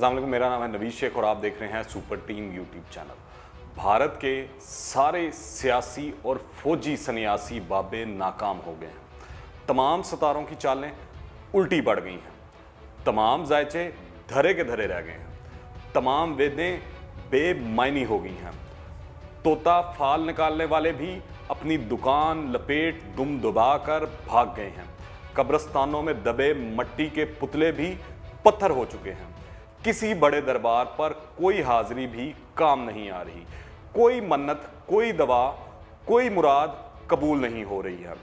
अस्सलाम वालेकुम, मेरा नाम है नवीद शेख और आप देख रहे हैं super team YouTube channel. Bharat के सारे सियासी और फौजी सन्यासी बाबे नाकाम हो गए हैं। तमाम सितारों की चालें उल्टी पड़ गई हैं। तमाम जायचे धरे के धरे रह गए हैं। तमाम वेदें बेमायनी हो गई हैं। तोता फाल निकालने वाले भी अपनी दुकान लपेट दुम दबा कर भाग गए हैं। कब्रिस्तानों में दबे मट्टी के पुतले भी पत्थर हो चुके हैं। किसी बड़े दरबार पर कोई हाजिरी भी काम नहीं आ रही। कोई मन्नत, कोई दवा, कोई मुराद कबूल नहीं हो रही है।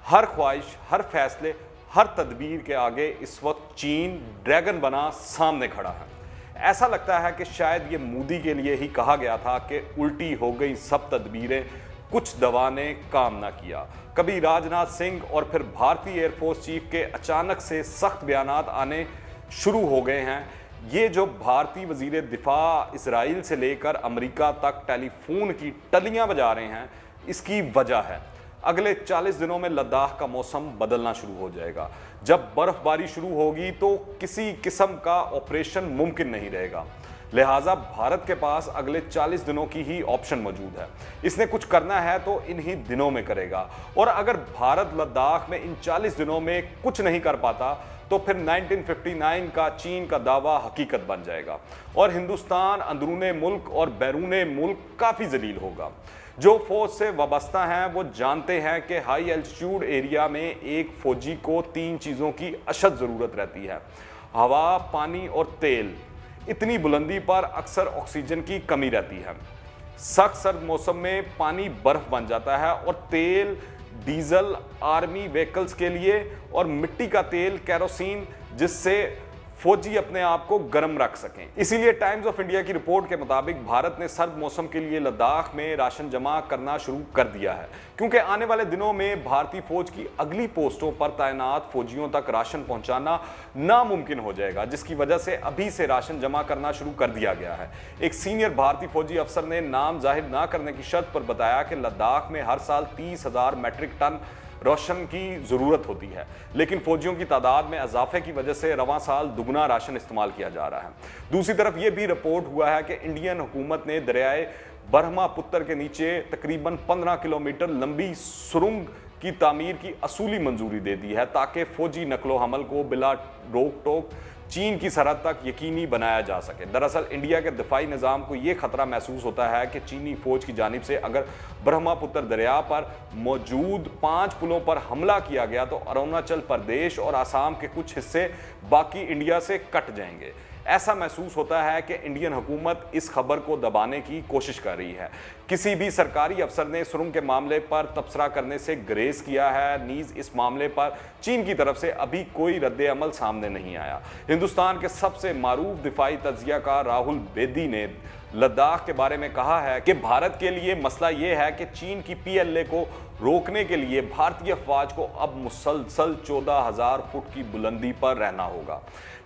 हर ख्वाहिश, हर फैसले, हर तदबीर के आगे इस वक्त चीन ड्रैगन बना सामने खड़ा है। ऐसा लगता है कि शायद ये मोदी के लिए ही कहा गया था कि उल्टी हो गई सब तदबीरें, कुछ दवा ने काम ना किया। कभी राजनाथ सिंह और फिर भारतीय एयरफोर्स चीफ के अचानक से सख्त बयानात आने शुरू हो गए हैं। ये जो भारतीय वजीर दिफा इसराइल से लेकर अमेरिका तक टेलीफोन की टलियां बजा रहे हैं, इसकी वजह है अगले 40 दिनों में लद्दाख का मौसम बदलना शुरू हो जाएगा। जब बर्फबारी शुरू होगी तो किसी किस्म का ऑपरेशन मुमकिन नहीं रहेगा। लिहाजा भारत के पास अगले 40 दिनों की ही ऑप्शन मौजूद है। इसने कुछ करना है तो इन्हीं दिनों में करेगा। और अगर भारत लद्दाख में इन 40 दिनों में कुछ नहीं कर पाता तो फिर 1959 का चीन का दावा हकीकत बन जाएगा और हिंदुस्तान अंदरूने मुल्क और बैरूने मुल्क काफ़ी जलील होगा। जो फौज से वाबस्ता हैं वो जानते हैं कि हाई एल्टीट्यूड एरिया में एक फौजी को 3 चीज़ों की अशद ज़रूरत रहती है: हवा, पानी और तेल। इतनी बुलंदी पर अक्सर ऑक्सीजन की कमी रहती है। सख्त सर्द मौसम में पानी बर्फ बन जाता है और तेल, डीजल आर्मी व्हीकल्स के लिए और मिट्टी का तेल केरोसिन, जिससे फौजी अपने आप को गर्म रख सकें। इसीलिए टाइम्स ऑफ इंडिया की रिपोर्ट के मुताबिक भारत ने सर्द मौसम के लिए लद्दाख में राशन जमा करना शुरू कर दिया है, क्योंकि आने वाले दिनों में भारतीय फौज की अगली पोस्टों पर तैनात फौजियों तक राशन पहुंचाना नामुमकिन हो जाएगा, जिसकी वजह से अभी से राशन जमा करना शुरू कर दिया गया है। एक सीनियर भारतीय फौजी अफसर ने नाम जाहिर ना करने की शर्त पर बताया कि लद्दाख में हर साल 30,000 मैट्रिक टन राशन की ज़रूरत होती है, लेकिन फौजियों की तादाद में इजाफे की वजह से रवां साल दुगना राशन इस्तेमाल किया जा रहा है। दूसरी तरफ ये भी रिपोर्ट हुआ है कि इंडियन हुकूमत ने दरियाए ब्रह्मपुत्र के नीचे तकरीबन 15 किलोमीटर लंबी सुरंग की तामीर की असूली मंजूरी दे दी है, ताकि फौजी नकलो हमल को बिला रोक टोक चीन की सरहद तक यकीनी बनाया जा सके। दरअसल इंडिया के दिफाई निज़ाम को ये खतरा महसूस होता है कि चीनी फौज की जानिब से अगर ब्रह्मपुत्र दरिया पर मौजूद 5 पुलों पर हमला किया गया तो अरुणाचल प्रदेश और आसाम के कुछ हिस्से बाकी इंडिया से कट जाएंगे। ऐसा महसूस होता है कि इंडियन हुकूमत इस खबर को दबाने की कोशिश कर रही है। किसी भी सरकारी अफसर ने सुरंग के मामले पर तबसरा करने से ग्रेस किया है। नीज इस मामले पर चीन की तरफ से अभी कोई रद्द अमल सामने नहीं आया। हिंदुस्तान के सबसे मारूफ दिफाई तज्जियाकार राहुल बेदी ने लद्दाख के बारे में कहा है कि भारत के लिए मसला ये है कि चीन की PLA को रोकने के लिए भारतीय अफवाज को अब मुसलसल 14,000 फुट की बुलंदी पर रहना होगा।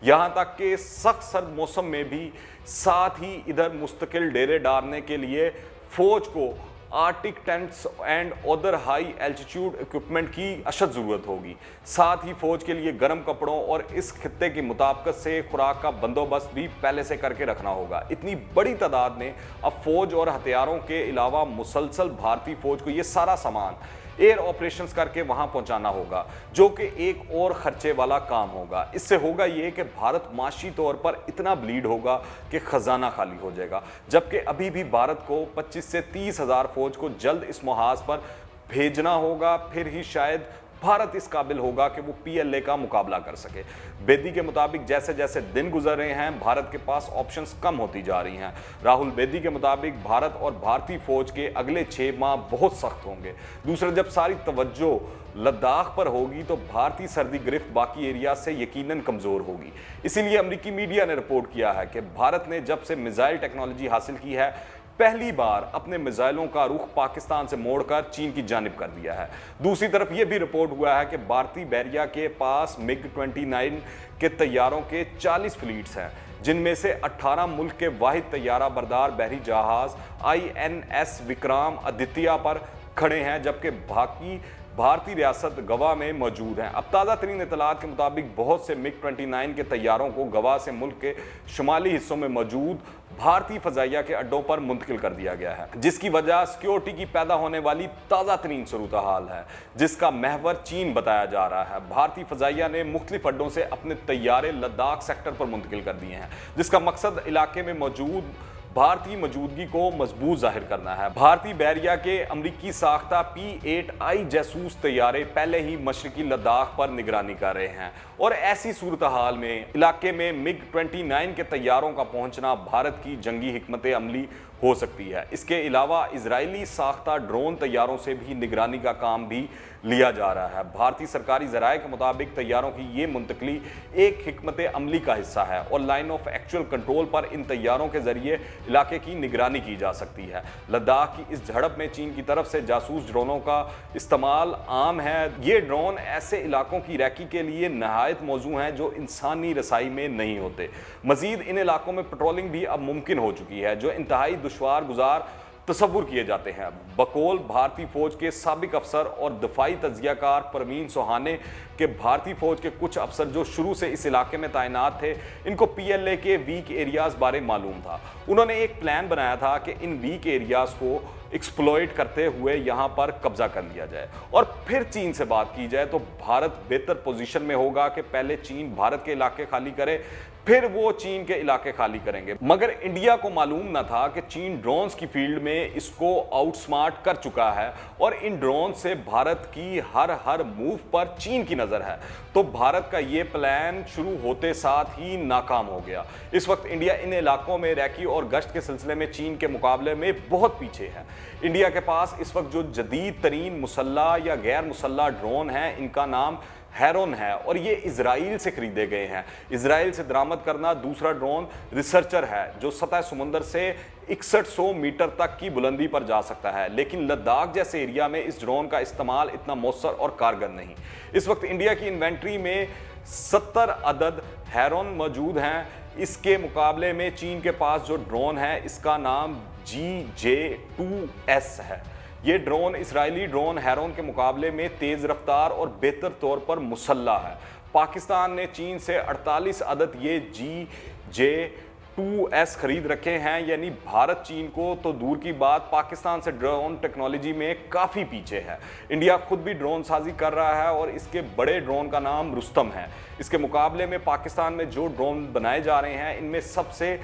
यहाँ तक कि सख्त सर्द मौसम में भी। साथ ही इधर मुस्तकिल डेरे डालने के लिए फौज को Arctic tents and other high altitude equipment की अशद ज़रूरत होगी। साथ ही फौज के लिए गर्म कपड़ों और इस खित्ते की मुताबिकत से खुराक का बंदोबस्त भी पहले से करके रखना होगा। इतनी बड़ी तादाद में अब फौज और हथियारों के अलावा मुसलसल भारतीय फौज को ये सारा सामान एयर ऑपरेशंस करके वहां पहुंचाना होगा, जो कि एक और खर्चे वाला काम होगा। इससे होगा ये कि भारत माशी तौर पर इतना ब्लीड होगा कि खजाना खाली हो जाएगा, जबकि अभी भी भारत को 25 से 30,000 फौज को जल्द इस मुहाज पर भेजना होगा। फिर ही शायद भारत इस काबिल होगा कि वो PLA का मुकाबला कर सके। बेदी के मुताबिक जैसे जैसे दिन गुजर रहे हैं भारत के पास ऑप्शंस कम होती जा रही हैं। राहुल बेदी के मुताबिक भारत और भारतीय फौज के अगले 6 माह बहुत सख्त होंगे। दूसरा, जब सारी तवज्जो लद्दाख पर होगी तो भारतीय सर्दी गिरफ्त बाकी एरिया से यकीनन कमज़ोर होगी। इसीलिए अमरीकी मीडिया ने रिपोर्ट किया है कि भारत ने जब से मिसाइल टेक्नोलॉजी हासिल की है, पहली बार अपने मिसाइलों का रुख पाकिस्तान से मोड़कर चीन की जानिब कर दिया है। दूसरी तरफ यह भी रिपोर्ट हुआ है कि भारतीय बैरिया के पास MiG-29 के तैयारों के 40 फ्लीट्स हैं, जिनमें से 18 मुल्क के वाहिद तैयारा बरदार बहरी जहाज INS विक्रम आदित्य पर खड़े हैं, जबकि बाकी भारतीय रियासत गवा में मौजूद हैं। अब ताज़ा तरीन इत्तलात के मुताबिक बहुत से MiG-29 के तैयारों को गवा से मुल्क के शुमाली हिस्सों में मौजूद भारतीय फजाइया के अड्डों पर मुंतकिल कर दिया गया है, जिसकी वजह सिक्योरिटी की पैदा होने वाली ताज़ा तरीन सूरत हाल है, जिसका महवर चीन बताया जा रहा है। भारतीय फजाइया ने मुख्तलिफ अड्डों से अपने तैयारे लद्दाख सेक्टर पर मुंतकिल कर दिए हैं, जिसका मकसद इलाके में मौजूद भारतीय मौजूदगी को मजबूत जाहिर करना है। भारतीय बहरिया के अमरीकी साख्ता P-8I जासूस तैयारे पहले ही मशरकी लद्दाख पर निगरानी कर रहे हैं और ऐसी सूरत हाल में इलाके में MiG-29 के तैयारों का पहुंचना भारत की जंगी हिकमत अमली हो सकती है। इसके अलावा इजरायली साख्ता ड्रोन तैयारों से भी निगरानी का काम भी लिया जा रहा है। भारतीय सरकारी ज़राए के मुताबिक तैयारों की ये मुंतकली एक हिकमत अमली का हिस्सा है और लाइन ऑफ एक्चुअल कंट्रोल पर इन तैयारों के जरिए इलाके की निगरानी की जा सकती है। लद्दाख की इस झड़प में चीन की तरफ से जासूस ड्रोनों का इस्तेमाल आम है। ये ड्रोन ऐसे इलाकों की रैकी के लिए नहायत मौजू हैं जो इंसानी रसाई में नहीं होते। मजीद इन इलाकों में पेट्रोलिंग भी अब मुमकिन हो चुकी है, जो इंतहाई दुश्वार गुजार तसव्वुर किए जाते हैं। बकौल भारतीय फौज के साबिक अफसर और दफाई तजियाकार परवीन सोहाने के भारतीय फौज के कुछ अफसर जो शुरू से इस इलाके में तैनात थे, इनको PLA के वीक एरियाज बारे मालूम था। उन्होंने एक प्लान बनाया था कि इन वीक एरियाज को एक्सप्लॉइट करते हुए यहाँ पर कब्जा कर लिया जाए और फिर चीन से बात की जाए तो भारत बेहतर पोजीशन में होगा कि पहले चीन भारत के इलाके खाली करे, फिर वो चीन के इलाके खाली करेंगे। मगर इंडिया को मालूम न था कि चीन ड्रोन्स की फील्ड में इसको आउटस्मार्ट कर चुका है और इन ड्रोन से भारत की हर मूव पर चीन की नज़र है। तो भारत का ये प्लान शुरू होते साथ ही नाकाम हो गया। इस वक्त इंडिया इन इलाकों में रैकी और गश्त के सिलसिले में चीन के मुकाबले में बहुत पीछे है। इंडिया के पास इस वक्त जो जदीद तरीन मुसल्ला या गैर मुसल्ला ड्रोन हैं, इनका नाम हेरोन है और ये इजराइल से खरीदे गए हैं। इजराइल से दरामद करना दूसरा ड्रोन रिसर्चर है जो सतह समुंदर से 6100 मीटर तक की बुलंदी पर जा सकता है, लेकिन लद्दाख जैसे एरिया में इस ड्रोन का इस्तेमाल इतना मौसर और कारगर नहीं। इस वक्त इंडिया की इन्वेंट्री में 70 अदद हेरोन मौजूद हैं। इसके मुकाबले में चीन के पास जो ड्रोन है इसका नाम GJ2S है। ये ड्रोन इसराइली ड्रोन हेरोन के मुकाबले में तेज़ रफ्तार और बेहतर तौर पर मुसल्ला है। पाकिस्तान ने चीन से 48 अदद ये GJ2S खरीद रखे हैं, यानी भारत चीन को तो दूर की बात पाकिस्तान से ड्रोन टेक्नोलॉजी में काफ़ी पीछे है। इंडिया खुद भी ड्रोन साजी कर रहा है और इसके बड़े ड्रोन का नाम रुस्तम है। इसके मुकाबले में पाकिस्तान में जो ड्रोन बनाए जा रहे हैं इनमें सबसे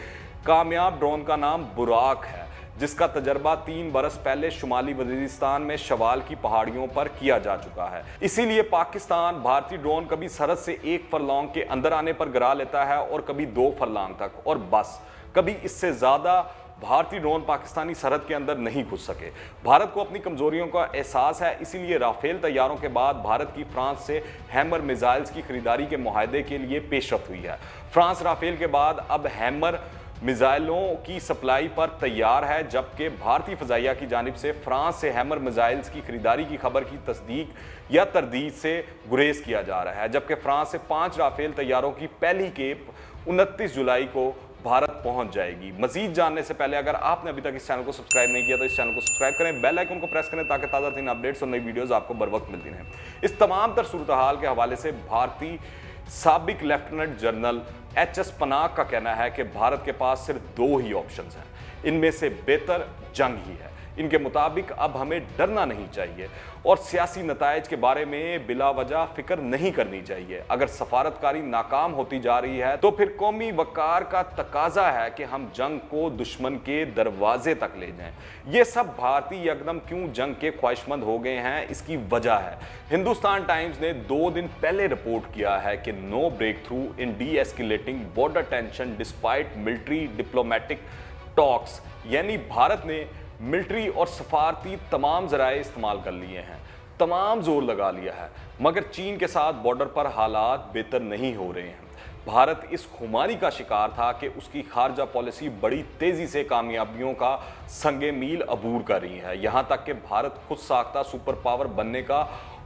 कामयाब ड्रोन का नाम बुराक है, जिसका तजर्बा 3 बरस पहले शुमाली वजीरिस्तान में शवाल की पहाड़ियों पर किया जा चुका है। इसीलिए पाकिस्तान भारतीय ड्रोन कभी सरहद से 1 फरलॉन्ग के अंदर आने पर गिरा लेता है और कभी 2 फरलॉन्ग तक, और बस कभी इससे ज़्यादा भारतीय ड्रोन पाकिस्तानी सरहद के अंदर नहीं घुस सके। भारत को अपनी कमजोरियों का एहसास है, इसीलिए राफेल तैयारों के बाद भारत की फ्रांस से हैमर मिसाइल्स की खरीदारी के मुआहदे के लिए पेशरफ्त हुई है। फ्रांस राफेल के बाद अब हैमर मिसाइलों की सप्लाई पर तैयार है, जबकि भारतीय फजाइया की जानिब से फ्रांस से हैमर मिसाइल्स की खरीदारी की खबर की तस्दीक या तरदीद से गुरेज किया जा रहा है। जबकि फ्रांस से 5 राफेल तैयारों की पहली खेप 29 जुलाई को भारत पहुंच जाएगी। मजीद जानने से पहले अगर आपने अभी तक इस चैनल को सब्सक्राइब नहीं किया तो इस चैनल को सब्सक्राइब करें, बेल आइकन को प्रेस करें ताकि ताज़ा तरीन अपडेट्स और नई वीडियोस आपको बर वक्त मिलती रहें। इस तमाम तर सूरत हाल के हवाले से भारतीय साबिक लेफ्टिनेंट जनरल HS पनाग का कहना है कि भारत के पास सिर्फ 2 ही ऑप्शंस हैं, इनमें से बेहतर जंग ही है। इनके मुताबिक अब हमें डरना नहीं चाहिए और सियासी नताइज के बारे में बिला वजह फिक्र नहीं करनी चाहिए। अगर सफारतकारी नाकाम होती जा रही है तो फिर कौमी वकार का तकाजा है कि हम जंग को दुश्मन के दरवाजे तक ले जाएं। ये सब भारतीय यकदम क्यों जंग के ख्वाहिशमंद हो गए हैं, इसकी वजह है। हिंदुस्तान टाइम्स ने 2 दिन पहले रिपोर्ट किया है कि no breakthrough in the escalating border tension despite military diplomatic talks, यानी भारत ने मिलिट्री और सफारती तमाम जराए इस्तेमाल कर लिए हैं, तमाम जोर लगा लिया है, मगर चीन के साथ बॉर्डर पर हालात बेहतर नहीं हो रहे हैं। भारत इस खुमारी का शिकार था कि उसकी खारजा पॉलिसी बड़ी तेज़ी से कामयाबियों का संगे मील अबूर कर रही है। यहाँ तक कि भारत खुद साख्ता सुपर पावर बनने का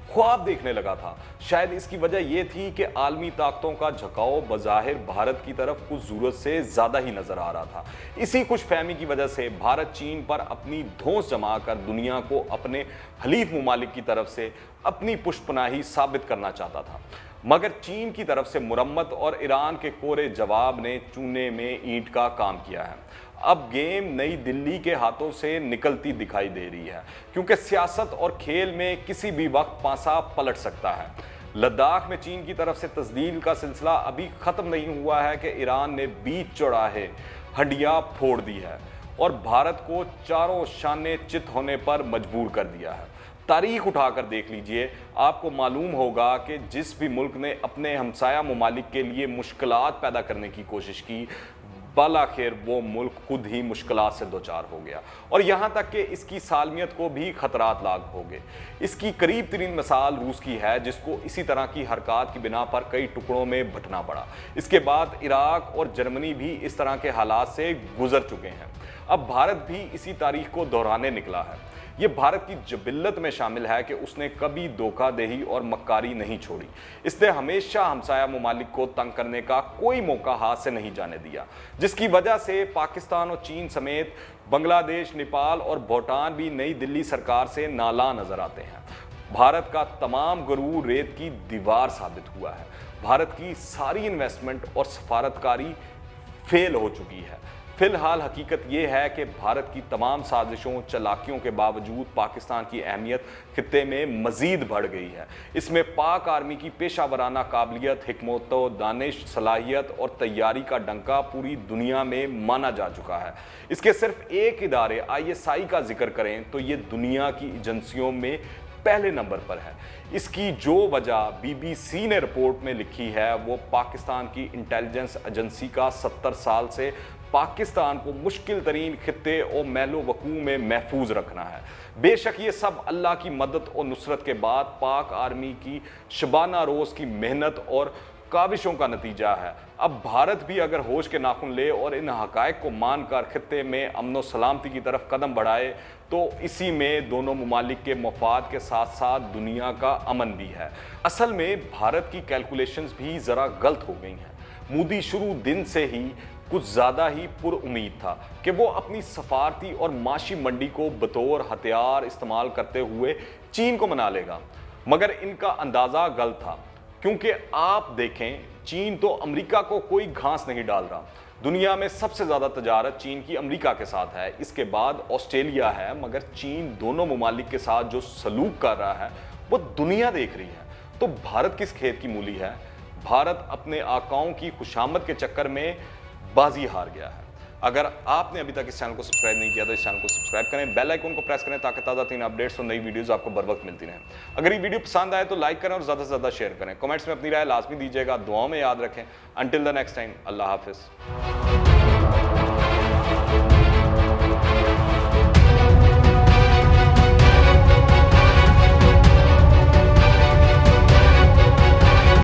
ख्वाब देखने लगा था। शायद इसकी वजह यह थी कि आलमी ताकतों का झुकाव बज़ाहिर भारत की तरफ कुछ जरूरत से ज्यादा ही नजर आ रहा था। इसी खुशफहमी की वजह से भारत चीन पर अपनी धौंस जमाकर दुनिया को अपने हलीफ मुमालिक की तरफ से अपनी पुष्पनाही साबित करना चाहता था। मगर चीन की तरफ से मुरम्मत और ईरान के कोरे जवाब ने चूने में ईंट का काम किया है। अब गेम नई दिल्ली के हाथों से निकलती दिखाई दे रही है, क्योंकि सियासत और खेल में किसी भी वक्त पासा पलट सकता है। लद्दाख में चीन की तरफ से तस्दील का सिलसिला अभी खत्म नहीं हुआ है कि ईरान ने बीच चौराहे हंडिया फोड़ दी है और भारत को चारों शाने चित होने पर मजबूर कर दिया है। तारीख उठाकर देख लीजिए, आपको मालूम होगा कि जिस भी मुल्क ने अपने हमसाया मुमालिक के लिए मुश्किलात पैदा करने की कोशिश की, बालाखिर वो मुल्क खुद ही मुश्किलात से दो चार हो गया और यहाँ तक कि इसकी सालमियत को भी खतरात लाग हो गए। इसकी करीब तरीन मिसाल रूस की है, जिसको इसी तरह की हरकत की बिना पर कई टुकड़ों में बंटना पड़ा। इसके बाद इराक और जर्मनी भी इस तरह के हालात से गुजर चुके हैं। अब भारत भी इसी तारीख को दोहराने निकला है। ये भारत की जबिल्लत में शामिल है कि उसने कभी धोखाधड़ी और मक्कारी नहीं छोड़ी। इसने हमेशा हमसाया मुमालिक को तंग करने का कोई मौका हाथ से नहीं जाने दिया, जिसकी वजह से पाकिस्तान और चीन समेत बांग्लादेश, नेपाल और भूटान भी नई दिल्ली सरकार से नाला नजर आते हैं। भारत का तमाम गुरूर रेत की दीवार साबित हुआ है। भारत की सारी इन्वेस्टमेंट और सफारतकारी फेल हो चुकी है। फिलहाल हकीकत यह है कि भारत की तमाम साजिशों चालाकियों के बावजूद पाकिस्तान की अहमियत खित्ते में मजीद बढ़ गई है। इसमें पाक आर्मी की पेशा वराना काबिलियत, हिकमत, दानिश, सलाहियत और तैयारी का डंका पूरी दुनिया में माना जा चुका है। इसके सिर्फ एक इदारे ISI का जिक्र करें तो ये दुनिया की एजेंसियों में पहले नंबर पर है। इसकी जो वजह BBC ने रिपोर्ट में लिखी है वो पाकिस्तान की इंटेलिजेंस एजेंसी का 70 साल से पाकिस्तान को मुश्किल तरीन खित्ते और मैलो वकू में महफूज रखना है। बेशक ये सब अल्लाह की मदद और नुसरत के बाद पाक आर्मी की शबाना रोज़ की मेहनत और काविशों का नतीजा है। अब भारत भी अगर होश के नाखुन ले और इन हकायक को मानकर खित्ते में अमन व सलामती की तरफ कदम बढ़ाए तो इसी में दोनों मुमालिक के मफाद के साथ साथ दुनिया का अमन भी है। असल में भारत की कैलकुलेशंस भी ज़रा गलत हो गई हैं। मोदी शुरू दिन से ही कुछ ज़्यादा ही पुरउम्मीद था कि वो अपनी सफारती और माशी मंडी को बतौर हथियार इस्तेमाल करते हुए चीन को मना लेगा, मगर इनका अंदाज़ा गलत था। क्योंकि आप देखें, चीन तो अमेरिका को कोई घास नहीं डाल रहा। दुनिया में सबसे ज़्यादा तजारत चीन की अमेरिका के साथ है, इसके बाद ऑस्ट्रेलिया है, मगर चीन दोनों ममालिक के साथ जो सलूक कर रहा है वो दुनिया देख रही है। तो भारत किस खेत की मूली है? भारत अपने आकाओं की खुशामद के चक्कर में बाजी हार गया है। अगर आपने अभी तक इस चैनल को सब्सक्राइब नहीं किया तो इस चैनल को सब्सक्राइब करें, बेल आइकन को प्रेस करें ताकि ताज़ा तीन अपडेट्स और नई वीडियोस आपको बर वक्त मिलती रहें। अगर ये वीडियो पसंद आए तो लाइक करें और ज़्यादा से ज़्यादा शेयर करें। कमेंट्स में अपनी राय लाजमी दीजिएगा। दुआओं में याद रखें। अंटिल द नेक्स्ट टाइम, अल्लाह हाफिज़।